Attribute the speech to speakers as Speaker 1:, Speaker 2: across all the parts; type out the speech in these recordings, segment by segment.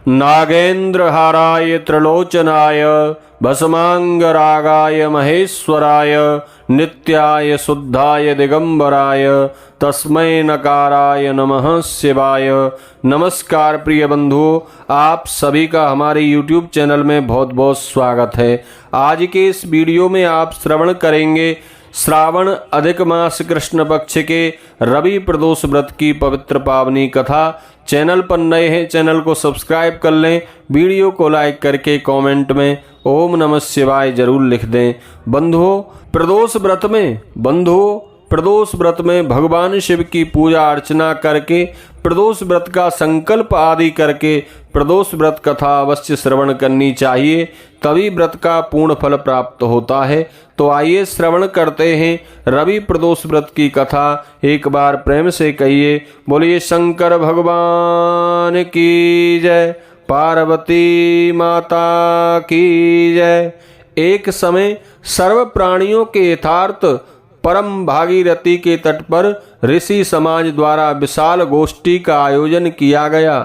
Speaker 1: नागेन्द्रहाराय त्रिलोचनाय भस्मांगरागाय महेश्वराय नित्याय शुद्धाय दिगंबराय तस्मै नकाराय नमः शिवाय। नमस्कार प्रिय बंधुओं, आप सभी का हमारे YouTube चैनल में बहुत बहुत स्वागत है। आज के इस वीडियो में आप श्रवण करेंगे श्रावण अधिक मास कृष्ण पक्ष के रवि प्रदोष व्रत की पवित्र पावनी कथा। चैनल पर नए हैं, चैनल को सब्सक्राइब कर लें, वीडियो को लाइक करके कमेंट में ओम नमः शिवाय जरूर लिख दें। बंधुओं, प्रदोष व्रत में भगवान शिव की पूजा अर्चना करके प्रदोष व्रत का संकल्प आदि करके प्रदोष व्रत कथा अवश्य श्रवण करनी चाहिए, तभी व्रत का पूर्ण फल प्राप्त होता है। तो आइए श्रवण करते हैं रवि प्रदोष व्रत की कथा। एक बार प्रेम से कहिए, बोलिए शंकर भगवान की जय, पार्वती माता की जय। एक समय सर्व प्राणियों के यथार्थ परम भागीरथी के तट पर ऋषि समाज द्वारा विशाल गोष्ठी का आयोजन किया गया।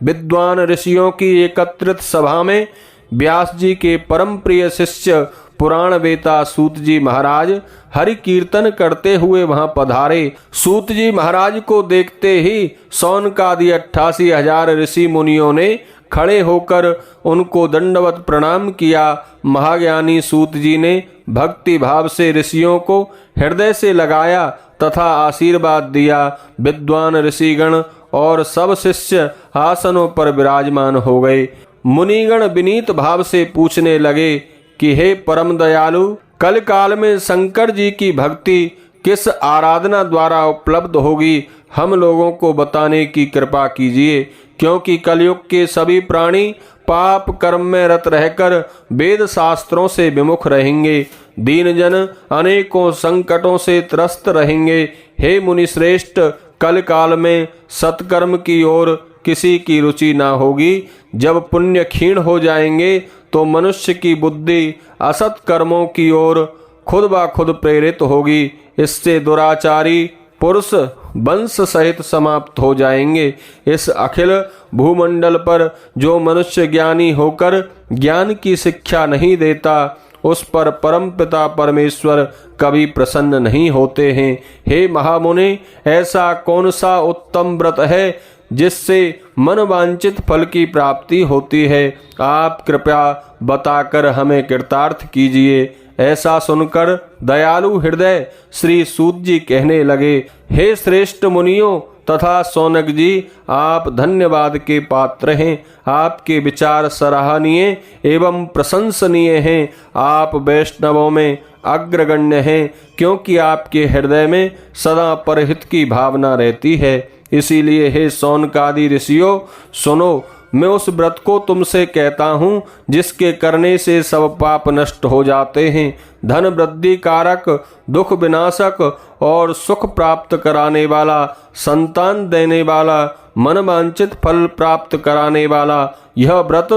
Speaker 1: विद्वान ऋषियों की एकत्रित सभा में व्यास जी के परम प्रिय शिष्य पुराण वेता सूत जी महाराज हरि कीर्तन करते हुए वहां पधारे। सूत जी महाराज को देखते ही सौनकादि 88,000 ऋषि मुनियों ने खड़े होकर उनको दंडवत प्रणाम किया। महाज्ञानी सूत जी ने भक्ति भाव से ऋषियों को हृदय से लगाया तथा आशीर्वाद दिया। विद्वान ऋषिगण और सब शिष्य आसनों पर विराजमान हो गए। मुनिगण विनीत भाव से पूछने लगे कि हे परम दयालु, कल काल में शंकर जी की भक्ति किस आराधना द्वारा उपलब्ध होगी, हम लोगों को बताने की कृपा कीजिए, क्योंकि कलयुग के सभी प्राणी पाप कर्म में रत रहकर वेद शास्त्रों से विमुख रहेंगे। दीन जन अनेकों संकटों से त्रस्त रहेंगे। हे मुनि श्रेष्ठ, कल काल में सत्कर्म की ओर किसी की रुचि ना होगी। जब पुण्य क्षीण हो जाएंगे तो मनुष्य की बुद्धि असत कर्मों की ओर खुद ब खुद प्रेरित होगी। इससे दुराचारी पुरुष वंश सहित समाप्त हो जाएंगे। इस अखिल भूमंडल पर जो मनुष्य ज्ञानी होकर ज्ञान की शिक्षा नहीं देता, उस पर परम पिता परमेश्वर कभी प्रसन्न नहीं होते हैं। हे महामुनि, ऐसा कौन सा उत्तम व्रत है जिससे मन वांछित फल की प्राप्ति होती है? आप कृपया बताकर हमें कृतार्थ कीजिए। ऐसा सुनकर दयालु हृदय श्री सूत जी कहने लगे, हे श्रेष्ठ मुनियों तथा सौनक जी, आप धन्यवाद के पात्र हैं। आपके विचार सराहनीय एवं प्रशंसनीय हैं। आप वैष्णवों में अग्रगण्य हैं, क्योंकि आपके हृदय में सदा परहित की भावना रहती है। इसीलिए हे सौनकादि ऋषियों, सुनो, मैं उस व्रत को तुमसे कहता हूँ जिसके करने से सब पाप नष्ट हो जाते हैं। धन वृद्धि कारक, दुख विनाशक और सुख प्राप्त कराने वाला, संतान देने वाला, मन वांछित फल प्राप्त कराने वाला यह व्रत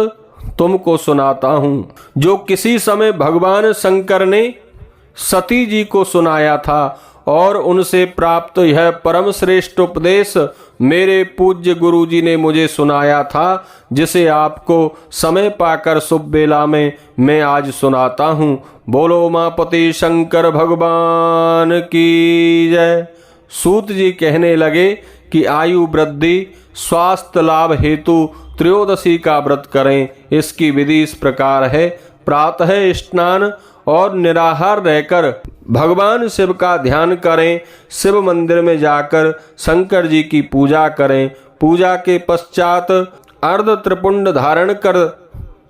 Speaker 1: तुमको सुनाता हूँ, जो किसी समय भगवान शंकर ने सती जी को सुनाया था। और उनसे प्राप्त यह परम श्रेष्ठ उपदेश मेरे पूज्य गुरु जी ने मुझे सुनाया था, जिसे आपको समय पाकर शुभ बेला में मैं आज सुनाता हूँ। बोलो मापति शंकर भगवान की जय। सूत जी कहने लगे कि आयु वृद्धि स्वास्थ्य लाभ हेतु त्रयोदशी का व्रत करें। इसकी विधि इस प्रकार है। प्रातः स्नान और निराहार रहकर भगवान शिव का ध्यान करें। शिव मंदिर में जाकर शंकर जी की पूजा करें। पूजा के पश्चात अर्ध त्रिपुंड धारण कर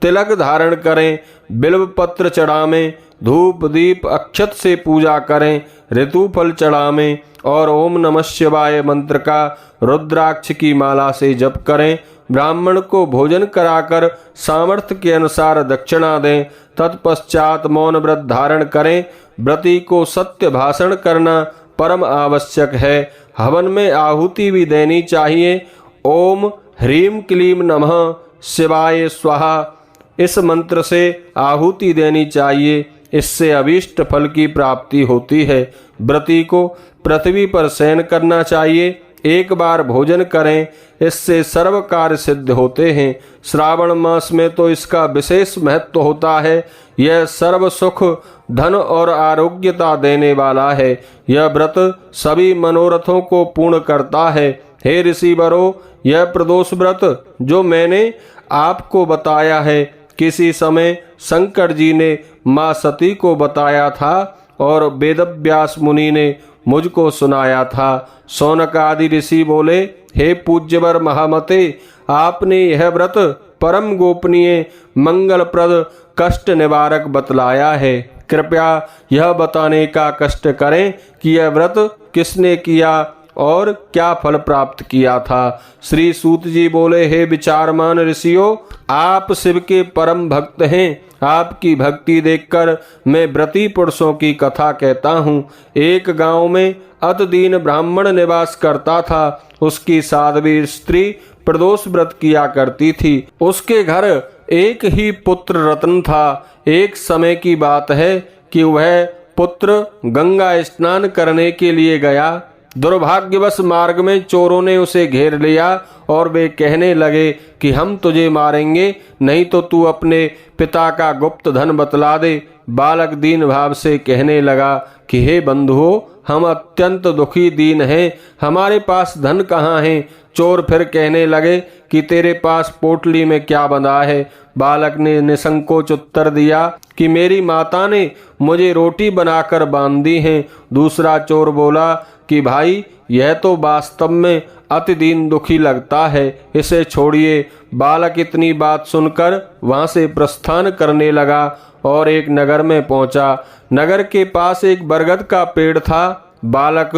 Speaker 1: तिलक धारण करें। बिल्व पत्र चढ़ावें, धूप दीप अक्षत से पूजा करें, ऋतु फल चढ़ावें और ओम नमः शिवाय मंत्र का रुद्राक्ष की माला से जप करें। ब्राह्मण को भोजन कराकर सामर्थ्य के अनुसार दक्षिणा दें। तत्पश्चात मौन व्रत धारण करें। व्रती को सत्य भाषण करना परम आवश्यक है। हवन में आहुति भी देनी चाहिए। ओम ह्रीम क्लीम नमः शिवाय स्वाहा, इस मंत्र से आहुति देनी चाहिए। इससे अभीष्ट फल की प्राप्ति होती है। व्रती को पृथ्वी पर शयन करना चाहिए। एक बार भोजन करें, इससे सर्व कार्य सिद्ध होते हैं। श्रावण मास में तो इसका विशेष महत्व होता है। यह सर्व सुख, धन और आरोग्यता देने वाला है। यह व्रत सभी मनोरथों को पूर्ण करता है। हे ऋषिवरों, यह प्रदोष व्रत जो मैंने आपको बताया है, किसी समय शंकर जी ने माँ सती को बताया था और वेदव्यास मुनि ने मुझको सुनाया था। शौनक आदि ऋषि बोले, हे पूज्यवर महामते, आपने यह व्रत परम गोपनीय, मंगलप्रद, कष्ट निवारक बतलाया है। कृपया यह बताने का कष्ट करें कि यह व्रत किसने किया और क्या फल प्राप्त किया था। श्री सूत जी बोले, हे विचारमान ऋषियों, आप शिव के परम भक्त हैं। आपकी भक्ति देखकर मैं व्रती पुरुषों की कथा कहता हूँ। एक गांव में अतदीन ब्राह्मण निवास करता था। उसकी साध्वी स्त्री प्रदोष व्रत किया करती थी। उसके घर एक ही पुत्र रत्न था। एक समय की बात है कि वह पुत्र गंगा स्नान करने के लिए गया। दुर्भाग्यवश मार्ग में चोरों ने उसे घेर लिया और वे कहने लगे कि हम तुझे मारेंगे, नहीं तो तू अपने पिता का गुप्त धन बतला दे। बालक दीन भाव से कहने लगा कि हे बंधुओं, हम अत्यंत दुखी दीन हैं, हमारे पास धन कहाँ है। चोर फिर कहने लगे कि तेरे पास पोटली में क्या बंधा है। बालक ने निसंकोच उत्तर दिया कि मेरी माता ने मुझे रोटी बनाकर बांध दी है। दूसरा चोर बोला कि भाई, यह तो वास्तव में अति दीन दुखी लगता है, इसे छोड़िए। बालक इतनी बात सुनकर वहां से प्रस्थान करने लगा और एक नगर में पहुंचा। नगर के पास एक बरगद का पेड़ था। बालक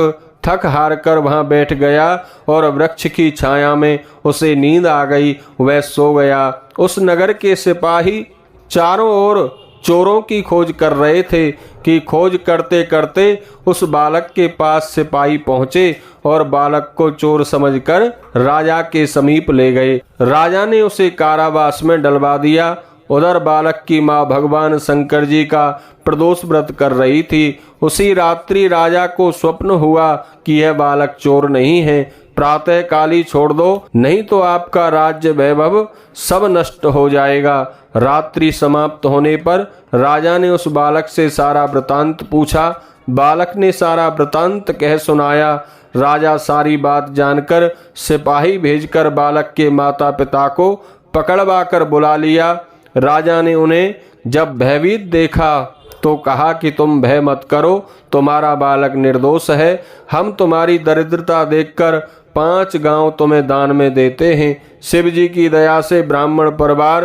Speaker 1: थक हार कर वहां बैठ गया और वृक्ष की छाया में उसे नींद आ गई। वह सो गया। उस नगर के सिपाही चारों ओर चोरों की खोज कर रहे थे कि खोज करते करते उस बालक के पास सिपाही पहुंचे और बालक को चोर समझकर राजा के समीप ले गए। राजा ने उसे कारावास में डलवा दिया। उधर बालक की मां भगवान शंकर जी का प्रदोष व्रत कर रही थी। उसी रात्रि राजा को स्वप्न हुआ कि यह बालक चोर नहीं है। प्रातः काली छोड़ दो, नहीं तो आपका राज्य वैभव सब नष्ट हो जाएगा। रात्रि समाप्त होने पर राजा ने उस बालक से सारा वृतांत पूछा। बालक ने सारा वृतांत कह सुनाया। राजा सारी बात जानकर सिपाही भेजकर बालक के माता पिता को पकड़वा कर बुला लिया। राजा ने उन्हें जब भयभीत देखा तो कहा कि तुम भय मत करो, तुम्हारा बालक निर्दोष है। हम तुम्हारी दरिद्रता देखकर 5 गांव तुम्हें दान में देते हैं। शिव जी की दया से ब्राह्मण परिवार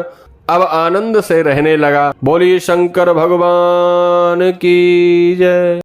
Speaker 1: अब आनंद से रहने लगा। बोलिए शंकर भगवान की जय।